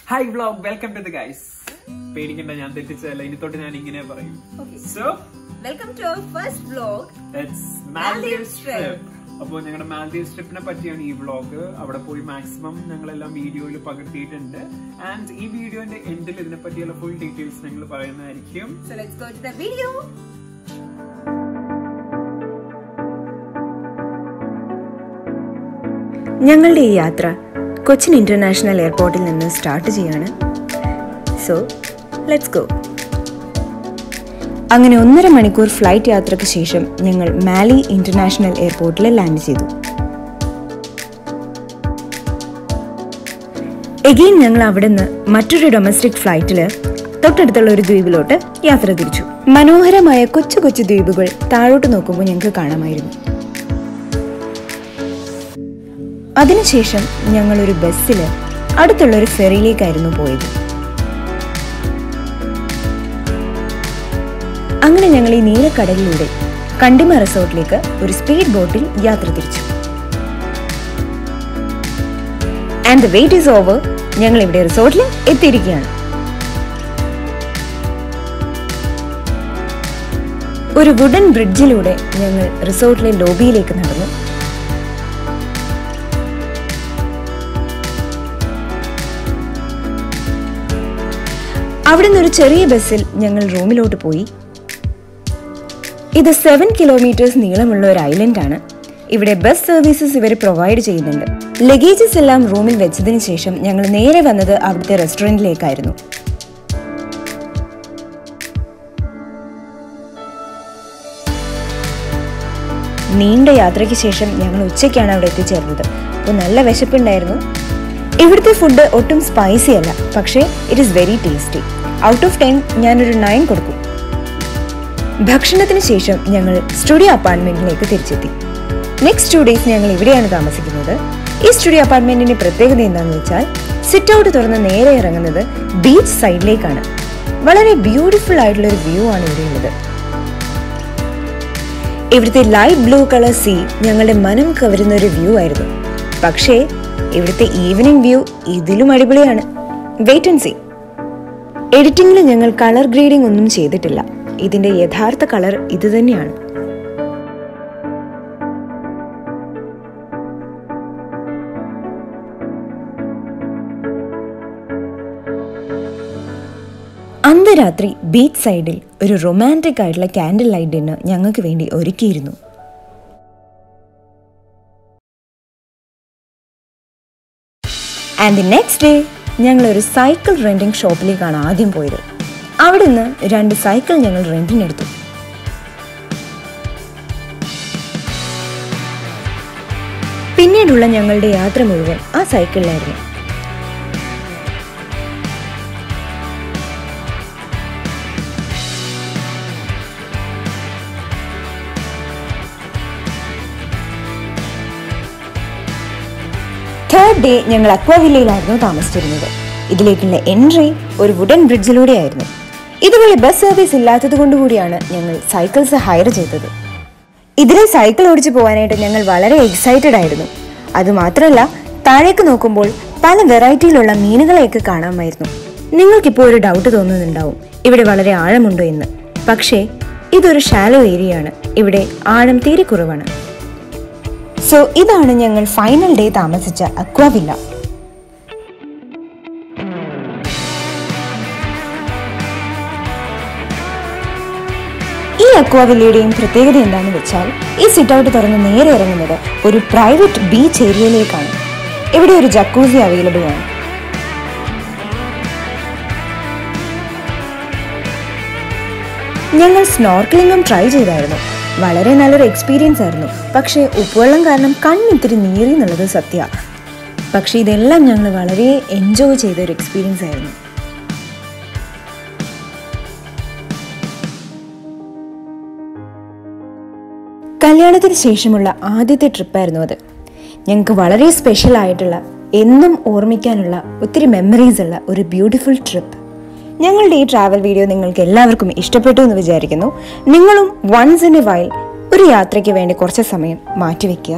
Hi vlog, welcome to the guys. പേടിക്കണ്ട, ഞാൻ തെറ്റിച്ചതല്ല, ഇനി തൊട്ട് ഞാൻ ഇങ്ങനെ പറയും. So, welcome to our first vlog. That's Maldives trip. അപ്പോൾ ഞങ്ങളുടെ മാൽഡീവ്സ് ട്രിപ്പിനെ പറ്റിയാണ് ഈ വ്ളോഗ്. അവിടെ പോയി മാക്സിമം ഞങ്ങളെല്ലാം വീഡിയോയിൽ പകർത്തിയിട്ടുണ്ട്. ആൻഡ് ഈ വീഡിയോന്റെ എൻഡിൽ ഇതിനെ പറ്റിയുള്ള ഫുൾ ഡീറ്റെയിൽസ് ഞങ്ങൾ പറയുന്നതായിരിക്കും. So let's go to the video. ഞങ്ങളുടെ ഈ യാത്ര കൊച്ചിൻ ഇന്റർനാഷണൽ എയർപോർട്ടിൽ നിന്ന് സ്റ്റാർട്ട് ചെയ്യാണ്. So let's go. അങ്ങനെ 1.5 മണിക്കൂർ ഫ്ലൈറ്റ് യാത്രയ്ക്ക് ശേഷം ഞങ്ങൾ മാലി ഇന്റർനാഷണൽ എയർപോർട്ടിൽ ലാൻഡ് ചെയ്തു. എഗെയിൻ ഞങ്ങൾ അവിടെ നിന്ന് മറ്റൊരു ഡൊമസ്റ്റിക് ഫ്ലൈറ്റിൽ തൊട്ടടുത്തുള്ള ഒരു ദ്വീപിലോട്ട് യാത്ര തിരിച്ചു. മനോഹരമായ കൊച്ചു കൊച്ചു ദ്വീപുകൾ താഴോട്ട് നോക്കുമ്പോൾ ഞങ്ങൾക്ക് കാണാമായിരുന്നു. അതിനുശേഷം ഞങ്ങളൊരു ബസ്സിൽ അടുത്തുള്ളൊരു ഫെറിയിലേക്കായിരുന്നു പോയത്. അങ്ങനെ ഞങ്ങൾ ഈ നീലക്കടലിലൂടെ കണ്ടിമ റിസോർട്ടിലേക്ക് ഒരു സ്പീഡ് ബോട്ടിൽ യാത്ര തിരിച്ചു. And the wait is over. ഞങ്ങൾ ഇവിടെ റിസോർട്ടിൽ എത്തിയിരിക്കുകയാണ്. ഒരു വുഡൻ ബ്രിഡ്ജിലൂടെ ഞങ്ങൾ റിസോർട്ടിലെ ലോബിയിലേക്ക് നടന്നു. അവിടെ നിന്നൊരു ചെറിയ ബസ്സിൽ ഞങ്ങൾ റൂമിലോട്ട് പോയി. ഇത് 7 കിലോമീറ്റേഴ്സ് നീളമുള്ള ഒരു ഐലൻഡ് ആണ്. ഇവിടെ ബസ് സർവീസസ് ഇവർ പ്രൊവൈഡ് ചെയ്യുന്നുണ്ട്. ലഗേജസ് എല്ലാം റൂമിൽ വെച്ചതിന് ശേഷം ഞങ്ങൾ നേരെ വന്നത് അവിടുത്തെ റെസ്റ്റോറൻറ്റിലേക്കായിരുന്നു. നീണ്ട യാത്രയ്ക്ക് ശേഷം ഞങ്ങൾ ഉച്ചയ്ക്കാണ് അവിടെ എത്തിച്ചേർന്നത്. അപ്പോൾ നല്ല വിശപ്പുണ്ടായിരുന്നു. ഇവിടുത്തെ ഫുഡ് ഒട്ടും സ്പൈസി അല്ല, പക്ഷേ it is very tasty. Out of 10 ഞാനൊരു 9 കൊടുക്കും. ഭക്ഷണത്തിന് ശേഷം ഞങ്ങൾ സ്റ്റുഡിയോ അപ്പാർട്ട്മെന്റിലേക്ക് തിരിച്ചെത്തി. നെക്സ്റ്റ് 2 ഡേയ്സ് ഞങ്ങൾ ഇവിടെയാണ് താമസിക്കുന്നത്. ഈ സ്റ്റുഡിയോ അപ്പാർട്ട്മെന്റിന്റെ പ്രത്യേകത എന്താണെന്ന് വെച്ചാൽ സിറ്റ് ഔട്ട് തുറന്ന് നേരെ ഇറങ്ങുന്നത് ബീച്ച് സൈഡിലേക്കാണ്. വളരെ ബ്യൂട്ടിഫുൾ ആയിട്ടുള്ള ഒരു വ്യൂ ആണ് ഇവിടെയുള്ളത്. ഇവിടുത്തെ ലൈറ്റ് ബ്ലൂ കളർ സീ ഞങ്ങളുടെ മനം കവരുന്ന ഒരു വ്യൂ ആയിരുന്നു. പക്ഷേ ഇവിടുത്തെ ഈവനിങ് വ്യൂ ഇതിലും അടിപൊളിയാണ്. Wait and see. എഡിറ്റിംഗിൽ ഞങ്ങൾ കളർ ഗ്രേഡിംഗ് ഒന്നും ചെയ്തിട്ടില്ല. ഇതിന്റെ യഥാർത്ഥ കളർ ഇത് തന്നെയാണ്. അന്ന് രാത്രി ബീച്ച് സൈഡിൽ ഒരു റൊമാൻറ്റിക് ആയിട്ടുള്ള കാൻഡിൽ ലൈറ്റ് ഡിന്നർ ഞങ്ങൾക്ക് വേണ്ടി ഒരുക്കിയിരുന്നു. ആൻഡ് ദി നെക്സ്റ്റ് ഡേ ഞങ്ങൾ ഒരു സൈക്കിൾ റെന്റിംഗ് ഷോപ്പിലേക്കാണ് ആദ്യം പോയത്. അവിടെ നിന്ന് 2 സൈക്കിൾ ഞങ്ങൾ റെന്റിനെടുത്തു. പിന്നീടുള്ള ഞങ്ങളുടെ യാത്ര മുഴുവൻ ആ സൈക്കിളിലായിരുന്നു. തേർഡ് ഡേ ഞങ്ങൾ അക്വാവില്ലയിലായിരുന്നു താമസിച്ചിരുന്നത്. ഇതിലേക്കുള്ള എൻട്രി ഒരു വുഡൻ ബ്രിഡ്ജിലൂടെയായിരുന്നു. ഇതുപോലെ ബസ് സർവീസ് ഇല്ലാത്തത് കൊണ്ടുകൂടിയാണ് ഞങ്ങൾ സൈക്കിൾസ് ഹയർ ചെയ്തത്. ഇതിലെ സൈക്കിൾ ഓടിച്ചു പോകാനായിട്ട് ഞങ്ങൾ വളരെ എക്സൈറ്റഡ് ആയിരുന്നു. അതുമാത്രമല്ല, താഴേക്ക് നോക്കുമ്പോൾ പല വെറൈറ്റിയിലുള്ള മീനുകളെയൊക്കെ കാണാമായിരുന്നു. നിങ്ങൾക്കിപ്പോൾ ഒരു ഡൗട്ട് തോന്നുന്നുണ്ടാവും, ഇവിടെ വളരെ ആഴമുണ്ടോ എന്ന്. പക്ഷേ ഇതൊരു ഷാലോ ഏരിയ ആണ്. ഇവിടെ ആഴം തീരെ കുറവാണ്. സോ ഇതാണ് ഞങ്ങൾ ഫൈനൽ ഡേ താമസിച്ച അക്വാവില്ല. ഈ അക്വാവില്ലയുടെയും പ്രത്യേകത എന്താണെന്ന് വെച്ചാൽ ഈ സിറ്റ് ഔട്ട് തുറന്ന് നേരെ ഇറങ്ങുന്നത് ഒരു പ്രൈവറ്റ് ബീച്ച് ഏരിയയിലേക്കാണ്. ഇവിടെ ഒരു ജക്കൂസി അവൈലബിൾ ആണ്. ഞങ്ങൾ സ്നോർക്കലിംഗും ട്രൈ ചെയ്തായിരുന്നു. വളരെ നല്ലൊരു എക്സ്പീരിയൻസ് ആയിരുന്നു. പക്ഷേ ഉപ്പുവെള്ളം കാരണം കണ്ണിത്തിരി നീറി എന്നുള്ളത് സത്യമാണ്. പക്ഷേ ഇതെല്ലാം ഞങ്ങൾ വളരെ എൻജോയ് ചെയ്ത ഒരു എക്സ്പീരിയൻസ് ആയിരുന്നു. കല്യാണത്തിന് ശേഷമുള്ള ആദ്യത്തെ ട്രിപ്പായിരുന്നു അത്. ഞങ്ങൾക്ക് വളരെ സ്പെഷ്യൽ ആയിട്ടുള്ള, എന്നും ഓർമ്മിക്കാനുള്ള ഒത്തിരി മെമ്മറീസ് ഉള്ള ഒരു ബ്യൂട്ടിഫുൾ ട്രിപ്പ്. ഞങ്ങളുടെ ഈ ട്രാവൽ വീഡിയോ നിങ്ങൾക്ക് എല്ലാവർക്കും ഇഷ്ടപ്പെട്ടു എന്ന് വിചാരിക്കുന്നു. നിങ്ങളും വൺസ് ഇൻ എ വൈൽ ഒരു യാത്രയ്ക്ക് വേണ്ടി കുറച്ച് സമയം മാറ്റിവെക്കുക.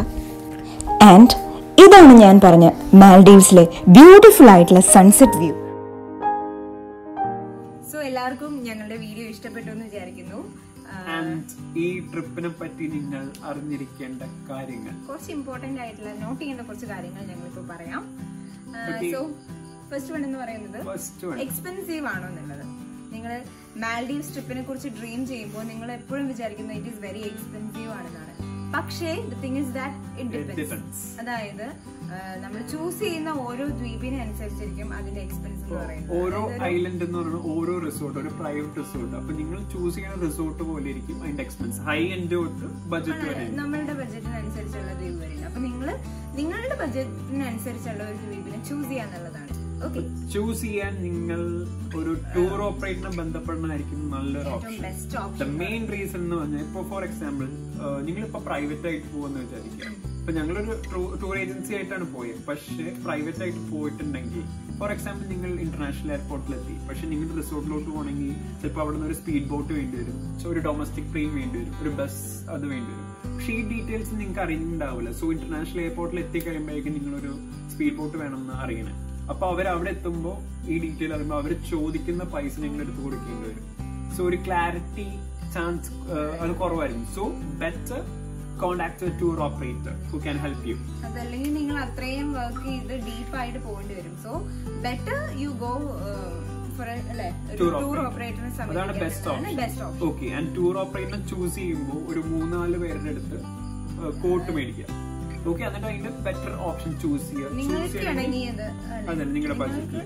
ആൻഡ് ഇതാണ് ഞാൻ പറഞ്ഞ മാൽഡീവ്സിലെ ബ്യൂട്ടിഫുൾ ആയിട്ടുള്ള സൺസെറ്റ് വ്യൂ. എല്ലാവർക്കും ഞങ്ങളുടെ വീഡിയോ ഇഷ്ടപ്പെട്ടു എന്ന് വിചാരിക്കുന്നു. ഈ ട്രിപ്പിനെ പറ്റി നിങ്ങൾ അറിഞ്ഞിരിക്കേണ്ട കാര്യങ്ങൾ, കുറച്ച് ഇമ്പോർട്ടന്റ് ആയിട്ടുള്ള നോട്ട് ചെയ്യേണ്ട കുറച്ച് കാര്യങ്ങൾ ഞങ്ങളിപ്പോ പറയാം. സോ ഫസ്റ്റ് വൺ എന്ന് പറയുന്നത് എക്സ്പെൻസീവ് ആണോ എന്നുള്ളത്. നിങ്ങൾ മാൽഡീവ്സ് ട്രിപ്പിനെ കുറിച്ച് ഡ്രീം ചെയ്യുമ്പോൾ നിങ്ങൾ എപ്പോഴും വിചാരിക്കുന്നത് ഇറ്റ് ഈസ് വെരി എക്സ്പെൻസീവ് ആണെന്നാണ്. പക്ഷേ the thing is that it depends. അതായത് നമ്മൾ ചൂസ് ചെയ്യുന്ന ഓരോ ദ്വീപിനെ അനുസരിച്ചിരിക്കും അതിന്റെ എക്സ്പെൻസ് എന്ന് പറയുന്നത്. ഓരോ ഐലൻഡ് എന്ന് പറയുന്നത് ഓരോ റിസോർട്ട്, ഒരു പ്രൈവറ്റ് റിസോർട്ട്. അപ്പൊ നിങ്ങൾ ചൂസ് ചെയ്യുന്ന റിസോർട്ട് പോലെ ഇരിക്കും അതിന്റെ എക്സ്പെൻസ്. ഹൈ എൻഡ് തൊട്ട് ബഡ്ജറ്റ് വരെ നമ്മളുടെ ബഡ്ജറ്റിനനുസരിച്ചുള്ള ദ്വീപ് വരില്ല. അപ്പൊ നിങ്ങളുടെ ബഡ്ജറ്റിനനുസരിച്ചുള്ള ഒരു ദ്വീപിനെ ചൂസ് ചെയ്യാന്നുള്ളതാണ്. ചൂസ് ചെയ്യാൻ നിങ്ങൾ ഒരു ടൂർ ഓപ്പറേറ്ററിനെ ബന്ധപ്പെടണമായിരിക്കും നല്ലൊരു ഓപ്ഷൻ. ദ മെയിൻ റീസൺ എന്ന് പറഞ്ഞാൽ ഇപ്പൊ ഫോർ എക്സാമ്പിൾ നിങ്ങളിപ്പോ പ്രൈവറ്റ് ആയിട്ട് പോകുന്ന വിചാരിക്കുക. ഇപ്പൊ ഞങ്ങളൊരു ടൂർ ഏജൻസി ആയിട്ടാണ് പോയത്. പക്ഷെ പ്രൈവറ്റ് ആയിട്ട് പോയിട്ടുണ്ടെങ്കിൽ ഫോർ എക്സാമ്പിൾ നിങ്ങൾ ഇന്റർനാഷണൽ എയർപോർട്ടിലെത്തി, പക്ഷെ നിങ്ങൾ റിസോർട്ടിലോട്ട് പോകണമെങ്കിൽ ചിലപ്പോൾ അവിടെ നിന്ന് ഒരു സ്പീഡ് ബോട്ട് വേണ്ടി വരും, ഒരു ഡൊമസ്റ്റിക് ട്രെയിൻ വേണ്ടി വരും, ഒരു ബസ് അത് വേണ്ടി വരും. പക്ഷെ ഈ ഡീറ്റെയിൽസ് നിങ്ങൾക്ക് അറിയുന്നുണ്ടാവില്ല. സോ ഇന്റർനാഷണൽ എയർപോർട്ടിൽ എത്തിക്കഴിയുമ്പോഴേക്കും നിങ്ങളൊരു സ്പീഡ് ബോട്ട് വേണമെന്ന് അറിയണേ. അപ്പൊ അവർ അവിടെ എത്തുമ്പോൾ ഈ ഡീറ്റെയിൽ അറിയുമ്പോൾ അവർ ചോദിക്കുന്ന പൈസ നിങ്ങൾ എടുത്തു കൊടുക്കേണ്ടി വരും. സോ ഒരു ക്ലാരിറ്റി ചാൻസ് അത് കുറവായിരിക്കും. So better contact a tour operator who can help you. അതല്ലെങ്കിൽ നിങ്ങൾ അത്രയും വർക്ക് ചെയ്ത് ഡീപ്പായിട്ട് പോകേണ്ടി വരും. So better you go for tour ഓപ്പറേറ്ററിനെ അതാണ് best option. Okay, and tour ഓപ്പറേറ്ററിനെ ചൂസ് ചെയ്യുമ്പോൾ ഒരു 3-4 പേരുടെ അടുത്ത് കോട്ട് മേടിക്കുക. ഓക്കെ, എന്നിട്ട് അതിന്റെ ബെറ്റർ ഓപ്ഷൻ ചൂസ് ചെയ്യുക. നിങ്ങളുടെ ബഡ്ജറ്റിൽ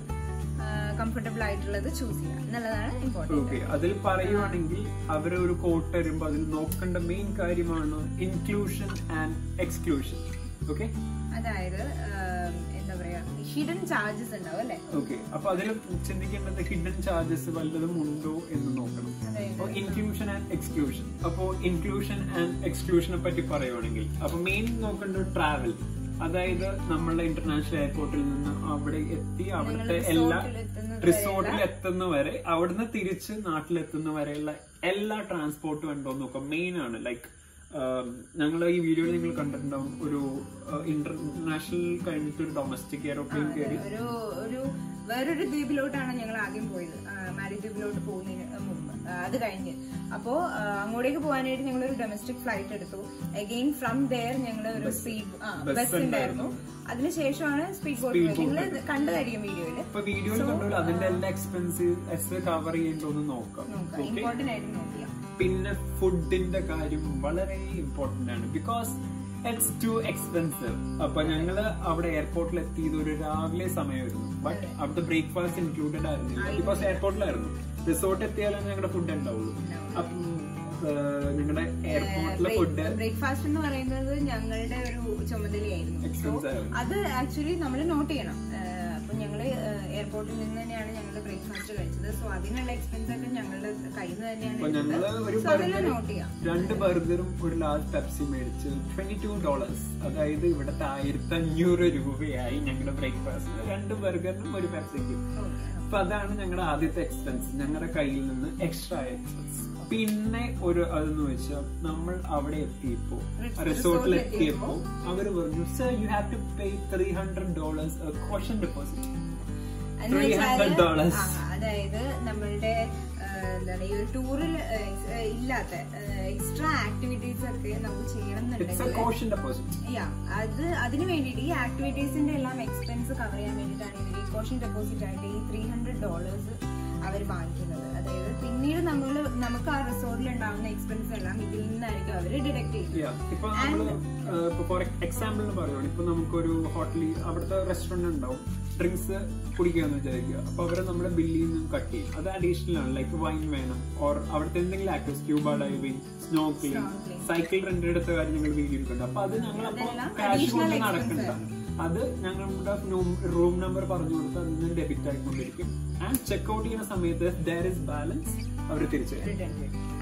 കംഫർട്ടബിൾ ആയിട്ടുള്ളത് ചൂസ് ചെയ്യുക എന്നുള്ളതാണ് ഇമ്പോർട്ടന്റ്. ഓക്കെ, അതിൽ പറയുവാണെങ്കിൽ അവര് ഒരു കോട്ട് തരുമ്പോൾ അതിൽ നോക്കേണ്ട മെയിൻ കാര്യമാണ് ഇൻക്ലൂഷൻ ആൻഡ് എക്സ്ക്ലൂഷൻ. ഓക്കെ, അതായത് എന്താ പറയാ ഹിഡൻ ചാർജസ് ഉണ്ടാവും അല്ലെ. ഓക്കെ, അപ്പൊ അതിൽ ചിന്തിക്കേണ്ടത് ഹിഡൻ ചാർജസ് വല്ലതും ഉണ്ടോ എന്ന് നോക്കണം. Inclusion and exclusion. അപ്പോ ഇൻക്ലൂഷൻ ആൻഡ് എക്സ്ക്ലൂഷനെ പറ്റി പറയുവാണെങ്കിൽ അപ്പൊ മെയിൻ നോക്കേണ്ടത് ട്രാവൽ. അതായത് നമ്മളുടെ ഇന്റർനാഷണൽ എയർപോർട്ടിൽ നിന്ന് അവിടെ എത്തി അവിടുത്തെ എല്ലാ റിസോർട്ടിൽ എത്തുന്ന വരെ, അവിടുന്ന് തിരിച്ച് നാട്ടിലെത്തുന്ന വരെയുള്ള എല്ലാ ട്രാൻസ്പോർട്ടും ഉണ്ടോ എന്ന് നോക്കാം. മെയിൻ ആണ്. ലൈക്ക് ഞങ്ങൾ ഈ വീഡിയോയിൽ നിങ്ങൾ കണ്ടിട്ടുണ്ടാവും, ഒരു ഇന്റർനാഷണൽ കഴിഞ്ഞിട്ട് ഒരു ഡൊമസ്റ്റിക് എയർപ്ലെയിൻ കയറി വേറൊരു ദ്വീപിലോട്ടാണ് ഞങ്ങൾ ആദ്യം പോയത്, മാലിദ്വീപിലോട്ട് പോകുന്നതിന് മുമ്പ്. അത് കഴിഞ്ഞ് അപ്പോ അങ്ങോട്ടേക്ക് പോകാനായിട്ട് ഞങ്ങൾ ഒരു ഡൊമസ്റ്റിക് ഫ്ലൈറ്റ് എടുത്തു. അഗെയിൻ ഫ്രം ദെയർ ഞങ്ങൾ ഒരു സ്പീഡ് ബസ് ഉണ്ടായിരുന്നു. അതിനുശേഷമാണ് സ്പീഡ് ബോട്ട്. നിങ്ങൾ കണ്ടതായിരിക്കും വീഡിയോയില്. അതിന്റെ എല്ലാ എക്സ്പെൻസസ് കവർ ചെയ്യേണ്ടത് നോക്കാം. ഇമ്പോർട്ടന്റ് ആയിട്ട് നോക്കിയാ. പിന്നെ ഫുഡിന്റെ കാര്യം വളരെ ഇമ്പോർട്ടന്റ് ആണ്. Because it's to expensive. അപ്പൊ ഞങ്ങള് അവിടെ എയർപോർട്ടിൽ എത്തിയത് ഒരു രാവിലെ സമയമായിരുന്നു. ബട്ട് അവിടുത്തെ ബ്രേക്ക്ഫാസ്റ്റ് ഇൻക്ലൂഡഡ് ആയിരുന്നില്ല. ബിക്കോസ് എയർപോർട്ടിലായിരുന്നു. റിസോർട്ട് എത്തിയാലും ഞങ്ങളുടെ ഫുഡ് ഉണ്ടാവുള്ളൂ. അപ്പം ഞങ്ങളുടെ എയർപോർട്ടിലെ ഫുഡ് ബ്രേക്ക്ഫാസ്റ്റ് എന്ന് പറയുന്നത് ഞങ്ങളുടെ ഒരു ചുമതലയായിരുന്നു. അത് ആക്ച്വലി നമ്മൾ നോട്ട് ചെയ്യണം. അപ്പൊ ഞങ്ങള് എയർപോർട്ടിൽ നിന്ന് തന്നെയാണ് ഞങ്ങളുടെ ബ്രേക്ക്ഫാസ്റ്റ് കഴിച്ചത്. സോ അതിനുള്ള എക്സ്പെൻസ് ഒക്കെ ഞങ്ങളുടെ കയ്യിൽ നിന്ന് തന്നെയാണ് നോട്ട് ചെയ്യാം. 2 ബർഗറും ഒരു ലാർജ് പെപ്സി മേടിച്ച് $22. അതായത് ഇവിടത്തെ 1500 രൂപയായി ഞങ്ങളുടെ ബ്രേക്ക്ഫാസ്റ്റ്. 2 ബർഗറിനും ഒരു പെപ്സിക്കും. അപ്പൊ അതാണ് ഞങ്ങളുടെ ആദ്യത്തെ എക്സ്പെൻസ്, ഞങ്ങളുടെ കയ്യിൽ നിന്ന് എക്സ്ട്രാ എക്സ്പെൻസ്. പിന്നെ ഒരു അതെന്ന് വെച്ചാൽ നമ്മൾ അവിടെ എത്തിയപ്പോ റിസോർട്ടിൽ എത്തിയപ്പോ അവര് പറഞ്ഞു, sir you have to pay $300 caution deposit. $300. അതായത് നമ്മളുടെ എന്താണ് ഈ ഒരു ടൂറിൽ ഇല്ലാത്ത എക്സ്ട്രാ ആക്ടിവിറ്റീസ് ഒക്കെ നമുക്ക് ചെയ്യണം എന്നുണ്ടെങ്കിൽ അതിന് വേണ്ടിയിട്ട് ഈ ആക്ടിവിറ്റീസിന്റെ എല്ലാം എക്സ്പെൻസ് കവർ ചെയ്യാൻ വേണ്ടിയിട്ടാണ് ഇവർ ഈ കോഷൻ ഡെപ്പോസിറ്റ് ആയിട്ട് ഈ $300 അവർ വാങ്ങിക്കുന്നത്. അതായത് പിന്നീട് നമുക്ക് ആ റിസോർട്ടിൽ ഉണ്ടാവുന്ന എക്സ്പെൻസ് എല്ലാം ഇതിൽ നിന്നായിരിക്കും അവർ ഡിഡക്ട് ചെയ്യുന്നത്. ഇപ്പൊ ഫോർ എക്സാമ്പിളിന് പറയുകയാണ്, ഇപ്പൊ നമുക്കൊരു ഹോട്ടലിൽ അവിടുത്തെ റെസ്റ്റോറന്റ് ഉണ്ടാവും, ഡ്രിങ്ക്സ് കുടിക്കാന്ന് വിചാരിക്കുക. അപ്പൊ അവരെ നമ്മുടെ ബില്ലിൽ നിന്ന് കട്ട് ചെയ്യും. അത് അഡീഷണൽ ആണ്. ലൈക്ക് വൈൻ വേണം, ഓർ അവിടുത്തെ എന്തെങ്കിലും activities, scuba diving, snorkelling, cycle rent എടുത്ത കാര്യം ഞങ്ങൾ വീഡിയോ കണ്ടു. അപ്പൊ അത് ഞങ്ങൾ ക്യാഷ് കൊണ്ട് നടക്കണ്ട. അത് ഞങ്ങളുടെ റൂം നമ്പർ പറഞ്ഞു കൊടുത്ത് അതിൽ നിന്ന് ഡെബിറ്റ് ആയിക്കൊണ്ടിരിക്കും. ആൻഡ് ചെക്ക്ഔട്ട് ചെയ്യുന്ന സമയത്ത് there is balance അവർ തിരിച്ചു.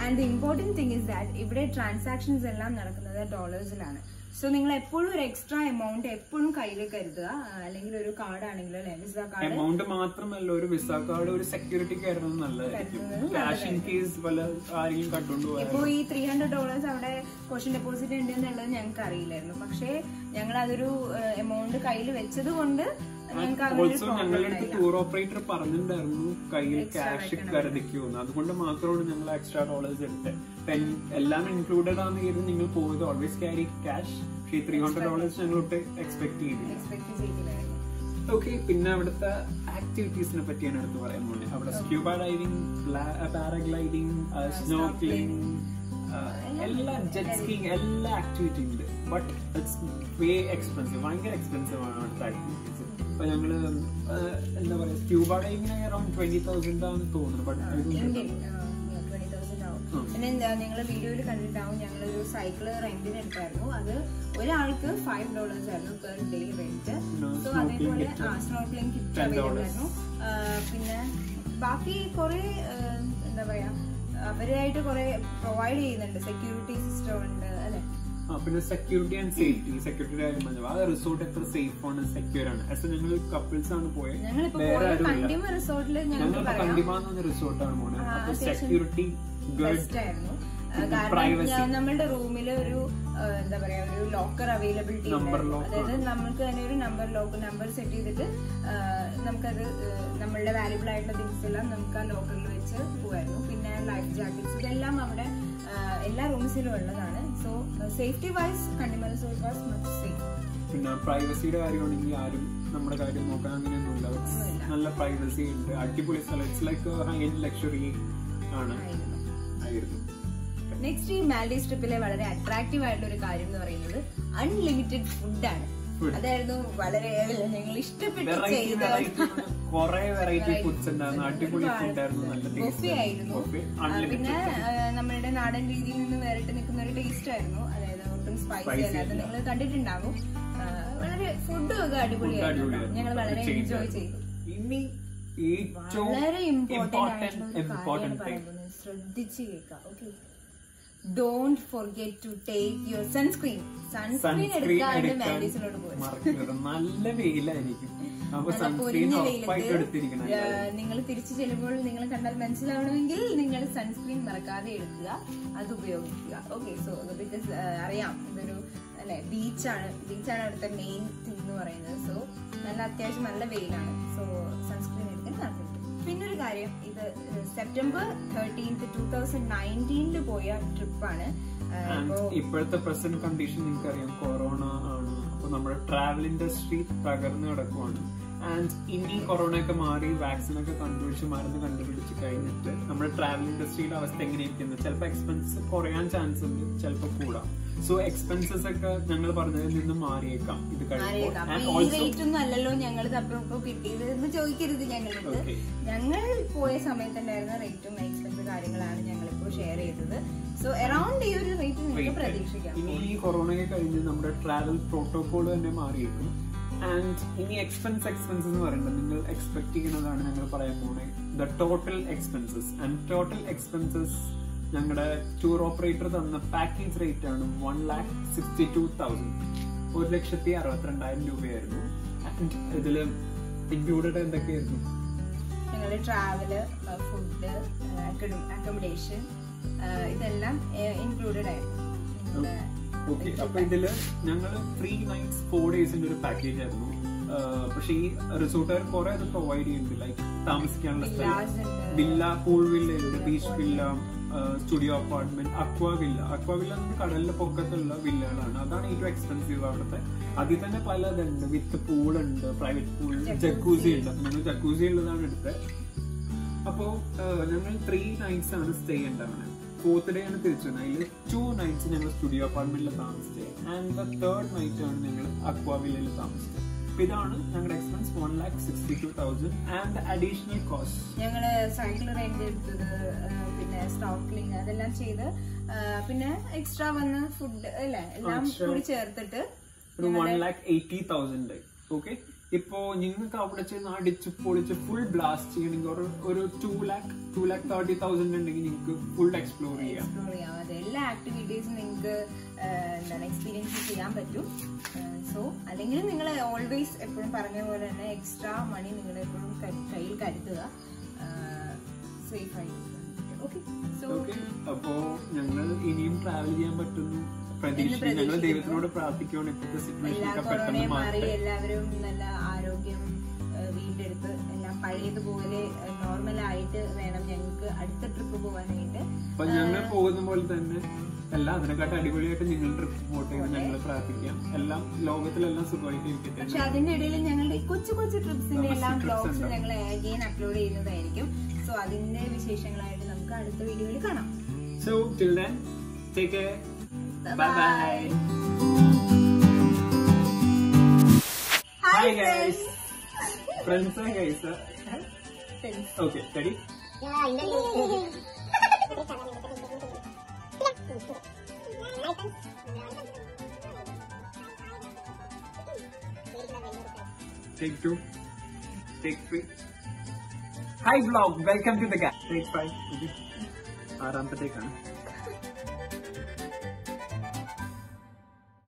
And the important thing is that ഇവിടെ ട്രാൻസാക്ഷൻസ് എല്ലാം നടക്കുന്നത് ഡോളേഴ്സിലാണ്. സോ നിങ്ങൾ എപ്പോഴും ഒരു എക്സ്ട്രാ എമൗണ്ട് എപ്പോഴും കയ്യിൽ കരുതുക. അല്ലെങ്കിൽ ഒരു കാർഡ് ആണെങ്കിലും അല്ലെ, വിസ കാർഡ്. എമൗണ്ട് മാത്രമല്ല, ഒരു വിസ കാർഡ് ഒരു സെക്യൂരിറ്റി കയറുന്നത് നല്ലതായിരിക്കും. ക്യാഷ് ഇൻ കേസ് വല്ല ആരെങ്കിലും കണ്ടുകൊണ്ടുപോയി. ഇപ്പൊ ഈ $300 അവിടെ കോഷൻ ഡെപ്പോസിറ്റ് ഉണ്ട് എന്നുള്ളത് ഞങ്ങൾക്ക് അറിയില്ലായിരുന്നു. പക്ഷേ ഞങ്ങൾ അതൊരു എമൗണ്ട് കയ്യിൽ വെച്ചത് കൊണ്ട് ഓൾസോ ഞങ്ങളുടെ അടുത്ത് ടൂർ ഓപ്പറേറ്റർ പറഞ്ഞിട്ടുണ്ടായിരുന്നു കയ്യിൽ ക്യാഷ് കരുതിക്കൂന്ന്. അതുകൊണ്ട് മാത്രമാണ് ഞങ്ങൾ എക്സ്ട്രാ ഡോളേഴ്സ് എടുത്തത്. എല്ലാം ഇൻക്ലൂഡഡ് ആണെന്ന് കരുതി നിങ്ങൾ പോയത് ഓൾവേസ് ക്യാരി ക്യാഷ്. പക്ഷേ $300 ഞങ്ങളോട്ട് എക്സ്പെക്ട് ചെയ്തില്ല. ഓക്കെ, പിന്നെ അവിടുത്തെ ആക്ടിവിറ്റീസിനെ പറ്റിയാണ് എടുത്ത് പറയാൻ പോകുന്നത്. അവിടെ സ്ക്യൂബ ഡൈവിംഗ്, പാരാഗ്ലൈഡിംഗ്, സ്നോർക്ലിംഗ്, എല്ലാ ജെറ്റ് സ്കീയിങ്, എല്ലാ ആക്ടിവിറ്റി ഉണ്ട്. ബട്ട് ഇറ്റ്സ് വേ എക്സ്പെൻസീവ്, ഭയങ്കര എക്സ്പെൻസീവ് ആണ് അവിടുത്തെ ആക്ടിവിറ്റീസ്. അപ്പൊ ഞങ്ങള് എന്താ പറയാ, സ്ക്യൂബ ഡൈവിംഗിന് അറൌണ്ട് 20,000 ആണെന്ന് തോന്നുന്നു. ബട്ട് പിന്നെ ഞങ്ങൾ വീഡിയോയിൽ കണ്ടിട്ടാവും, ഞങ്ങളൊരു സൈക്കിള് റെന്റിന് എടുത്തായിരുന്നു. അത് ഒരാൾക്ക് $5 ആയിരുന്നു പെർ ഡേ റെന്റ്. സോ അതേപോലെ സ്നോർക്ലിംഗ് കിറ്റ് അവൈലബിൾ ആയിരുന്നു. പിന്നെ ബാക്കി കുറെ എന്താ പറയാ, അവരായിട്ട് കുറെ പ്രൊവൈഡ് ചെയ്യുന്നുണ്ട്. സെക്യൂരിറ്റി സിസ്റ്റം ഉണ്ട് അല്ലെ. പിന്നെ സെക്യൂരിറ്റി ആൻഡ് സേഫ്റ്റി, സെക്യൂരിറ്റിയുടെ കാര്യം പറഞ്ഞു. ആ റിസോർട്ട് എത്ര സേഫ് ആണ്, സെക്യൂർ ആണ്. ഞങ്ങൾ കപ്പിൾസ് ആണ് പോയത്. വേറെ കണ്ടിമ റിസോർട്ടില് ഞങ്ങൾ കണ്ടിമാന്ന് റിസോർട്ടാണ് പോണത്. അപ്പൊ സെക്യൂരിറ്റി ബെസ്റ്റ് ആയിരുന്നു. കാരണം നമ്മളുടെ റൂമിൽ ഒരു എന്താ പറയാ, ഒരു ലോക്കർ അവൈലബിലിറ്റി ഉണ്ട്. അതായത് നമുക്ക് തന്നെ ഒരു നമ്പർ സെറ്റ് ചെയ്തിട്ട് നമുക്കത് നമ്മളുടെ വാല്യുബിൾ ആയിട്ടുള്ള തിങ്സ് എല്ലാം നമുക്ക് ആ ലോക്കറിൽ വെച്ച് പോവായിരുന്നു. പിന്നെ ലൈഫ് ജാക്കറ്റ്സ് ഇതെല്ലാം അവിടെ എല്ലാ റൂംസിലും ഉള്ളതാണ്. So safety wise Kandima resort was much safe. പിന്നെ പ്രൈവസിയുടെ കാര്യമാണെങ്കിൽ ആരും നമ്മുടെ കാര്യം നോക്കാൻ അങ്ങനെയൊന്നുമില്ല. നല്ല പ്രൈവസി ഉണ്ട്, അടിപൊളി സ്ഥലം. It's like high end luxury ആണ് ആയിരുന്നു. നെക്സ്റ്റ് ഈ മാൽഡീവ്സ് ട്രിപ്പിലെ വളരെ അട്രാക്റ്റീവ് ആയിട്ടുള്ള ഒരു കാര്യം എന്ന് പറയുന്നത് അൺലിമിറ്റഡ് ഫുഡാണ്. അതായിരുന്നു വളരെ ഞങ്ങൾ ഇഷ്ടപ്പെട്ട് ചെയ്ത ബൊഫെ ആയിരുന്നു. പിന്നെ നമ്മളുടെ നാടൻ രീതിയിൽ നിന്ന് വേറിട്ട് നിൽക്കുന്ന ഒരു ടേസ്റ്റ് ആയിരുന്നു. അതായത് ഒട്ടും സ്പൈസി അല്ലാതെ നിങ്ങൾ കണ്ടിട്ടുണ്ടാകും. വളരെ ഫുഡും ഒക്കെ അടിപൊളിയായിരുന്നു. ഞങ്ങൾ വളരെ എൻജോയ് ചെയ്തു. വളരെ ഇമ്പോർട്ടന്റ് ആയിട്ടുള്ള കാര്യമാണ് പറയുന്നത്, ശ്രദ്ധിച്ച് കേൾക്കാം. Okay, don't forget to take your sunscreen. Sunscreen എടുക്കാണ്ട് മാൽഡീവ്സിലോട്ട് പോയി. നല്ല വെയിലായിരിക്കും. നിങ്ങൾ തിരിച്ചു ചെല്ലുമ്പോൾ നിങ്ങൾ കണ്ടാൽ മനസ്സിലാവണമെങ്കിൽ നിങ്ങൾ സൺസ്ക്രീൻ മറക്കാതെ എടുക്കുക, അത് ഉപയോഗിക്കുക. ഓക്കെ, സോ ബിക്കോസ് അറിയാം ഇതൊരു അല്ലെ ബീച്ചാണ് അവിടുത്തെ മെയിൻ തിങ് എന്ന് പറയുന്നത്. സോ നല്ല അത്യാവശ്യം നല്ല വെയിലാണ്. സോ സൺസ്ക്രീൻ എടുക്കാൻ നടക്കുന്നുണ്ട്. പിന്നൊരു കാര്യം, ഇത് സെപ്റ്റംബർ 13, 2019 പോയ ട്രിപ്പാണ്. ഇപ്പോഴത്തെ പ്രസന്റ് കണ്ടീഷൻ നിങ്ങൾക്കറിയാം, കൊറോണ ആണ്. അപ്പൊ നമ്മുടെ ട്രാവൽ ഇൻഡസ്ട്രി തകർന്നു കിടക്കുവാണ്. ആൻഡ് ഇനി കൊറോണ ഒക്കെ മാറി വാക്സിനൊക്കെ മരുന്ന് കണ്ടുപിടിച്ച് കഴിഞ്ഞിട്ട് നമ്മുടെ ട്രാവൽ ഇൻഡസ്ട്രിയുടെ അവസ്ഥ എങ്ങനെയിരിക്കുന്നത്? ചിലപ്പോൾ എക്സ്പെൻസ് കുറയാൻ ചാൻസ് ഉണ്ട്, ചിലപ്പോൾ കൂടാം. സോ എക്സ്പെൻസസ് ഒക്കെ ഞങ്ങൾ പറഞ്ഞതിൽ നിന്ന് മാറിയേക്കാം. ഇത് അല്ലല്ലോ ഞങ്ങൾ കിട്ടിയതെന്ന് ചോദിക്കരുത്. ഞങ്ങൾ പോയ സമയത്തുണ്ടായിരുന്ന റേറ്റും എക്സ്പെൻസ് കാര്യങ്ങളാണ് ഞങ്ങളിപ്പോൾ ഷെയർ ചെയ്തത്. സോ അറൌണ്ട് ഈ ഒരു റേറ്റ് നിങ്ങൾക്ക് പ്രതീക്ഷിക്കാം. ഇനി ഈ കൊറോണയൊക്കെ കഴിഞ്ഞ് നമ്മുടെ ട്രാവൽ പ്രോട്ടോകോൾ തന്നെ മാറിയേക്കും. ആൻഡ് ഇനി എക്സ്പെൻസസ് എന്ന് പറയുന്നത് നിങ്ങൾ എക്സ്പെക്ട് ചെയ്യുന്നതാണ് ഞങ്ങൾ പറയാൻ പോകുന്നത്. The total expenses. And total expenses ഞങ്ങളുടെ ടൂർ ഓപ്പറേറ്റർ തന്ന പാക്കേജ് റേറ്റ് ആണ് 1,62,000, 1,62,000 രൂപയായിരുന്നു. ആൻഡ് ഇതില് ഇൻക്ലൂഡഡ് എന്തൊക്കെയായിരുന്നു? ഞങ്ങളുടെ ട്രാവല്, ഫുഡ്, അക്കോമഡേഷൻ ഇതെല്ലാം ഇൻക്ലൂഡഡ് ആയിരുന്നു. ഓക്കെ, അപ്പൊ ഇതില് ഞങ്ങള് 3 nights 4 days ഒരു പാക്കേജ് ആയിരുന്നു. പക്ഷെ ഈ റിസോർട്ടുകാർ കുറെ അത് പ്രൊവൈഡ് ചെയ്യുന്നുണ്ട്. ലൈക്ക് താമസിക്കാനുള്ള സ്ഥലം, വില്ല, പൂൾ വില്ല ഉണ്ട്, ബീച്ച് വില്ല, സ്റ്റുഡിയോ അപ്പാർട്ട്മെന്റ്, അക്വാ വില്ല കടലിന്റെ പൊക്കത്തുള്ള വില്ലകളാണ്. അതാണ് ഏറ്റവും എക്സ്പെൻസീവ് അവിടുത്തെ. അതിൽ തന്നെ പലതുണ്ട്. വിത്ത് പൂളുണ്ട്, പ്രൈവറ്റ് പൂൾ, ജക്കൂസി ഉണ്ട്. ഞങ്ങൾ ജക്കൂസി ഉള്ളതാണ് എടുത്തത്. അപ്പോ ഞങ്ങൾ 3 nights ആണ് സ്റ്റേ ഉണ്ടാവുന്നത്. 4th day ആണ് തിരിച്ചു. അതിൽ 2 nights ഞങ്ങൾ സ്റ്റുഡിയോ അപ്പാർട്ട്മെന്റിൽ താമസിച്ചത്. ആൻഡ് ദ 3rd night ആണ് ഞങ്ങൾ അക്വാ വില്ലയിൽ താമസിച്ചത്. ഇതാണ് ഞങ്ങളുടെ എക്സ്പെൻസ്, 1,62,000 ആൻഡ് അഡീഷണൽ കോസ്റ്റ്. ഞങ്ങള് സൈക്കിൾ റെന്റ് എടുത്തത്, പിന്നെ സ്നോർക്ലിംഗ് അതെല്ലാം ചെയ്ത്, പിന്നെ എക്സ്ട്രാ വന്ന ഫുഡ് അല്ലെ എല്ലാം കൂടി ചേർത്തിട്ട് ഒരു 1,80,000. ഓക്കെ, ഇപ്പോ നിങ്ങൾക്ക് അവിടെ ചെന്ന് അടിച്ച് പൊളിച്ച് ഫുൾ ബ്ലാസ്റ്റ് ചെയ്യണമെങ്കിൽ ഒരു 2,30,000 ഉണ്ടെങ്കിൽ നിങ്ങൾക്ക് ഫുൾ എക്സ്പ്ലോർ ചെയ്യാം. അതെ, എല്ലാ ആക്ടിവിറ്റീസും നിങ്ങൾക്ക് എന്താണ് എക്സ്പീരിയൻസ് ചെയ്യാൻ പറ്റും. സോ അല്ലെങ്കിൽ നിങ്ങൾ ഓൾവേസ് എപ്പോഴും പറഞ്ഞ പോലെ തന്നെ എക്സ്ട്രാ മണി നിങ്ങൾ എപ്പോഴും കയ്യിൽ കരുതുക, സേഫ് ആയിട്ട്. അപ്പോ ഞങ്ങൾ ഇനിയും ട്രാവൽ ചെയ്യാൻ പറ്റുന്നു പ്രതീക്ഷിക്കുന്നു. ഞങ്ങൾ ദൈവത്തിനോട് പ്രാർത്ഥിക്കുകയാണ് ഇപ്പോഴത്തെ സിറ്റുവേഷനൊക്കെ പെട്ടെന്ന് മാറി എല്ലാവരും നല്ല ആരോഗ്യം വീണ്ടെടുത്ത് എല്ലാം പഴയതുപോലെ നോർമലായിട്ട് വേണം ഞങ്ങൾക്ക് അടുത്ത ട്രിപ്പ് പോകാനായിട്ട്. അപ്പൊ ഞങ്ങൾ പോകുന്ന പോലെ തന്നെ എല്ലാം അതിനെക്കാട്ട് അടിപൊളിയായിട്ട് നിങ്ങൾ ട്രിപ്പ് പോട്ടെ എന്ന് ഞങ്ങൾ പ്രാർത്ഥിക്കാം. എല്ലാം ലോകത്തിലെല്ലാം സുഖമായിട്ട് ഇരിക്കട്ടെ. പക്ഷെ അതിന്റെ ഇടയിൽ ഞങ്ങളുടെ കൊച്ചു കൊച്ചു ട്രിപ്സിന്റെ എല്ലാം വ്ലോഗ്സ് ഞങ്ങൾ അഗെയിൻ അപ്ലോഡ് ചെയ്യുന്നതായിരിക്കും. സോ അതിന്റെ വിശേഷങ്ങളായിട്ട് നമുക്ക് അടുത്ത വീഡിയോയിൽ കാണാം. So till then, take care. Bye bye. Hi guys. Friends or guys? Friends. Okay, ready? Take 2. Take 3. Hi vlog, welcome to the gap. Take 5. ആറാമത്തെ ടേക്കാണ്.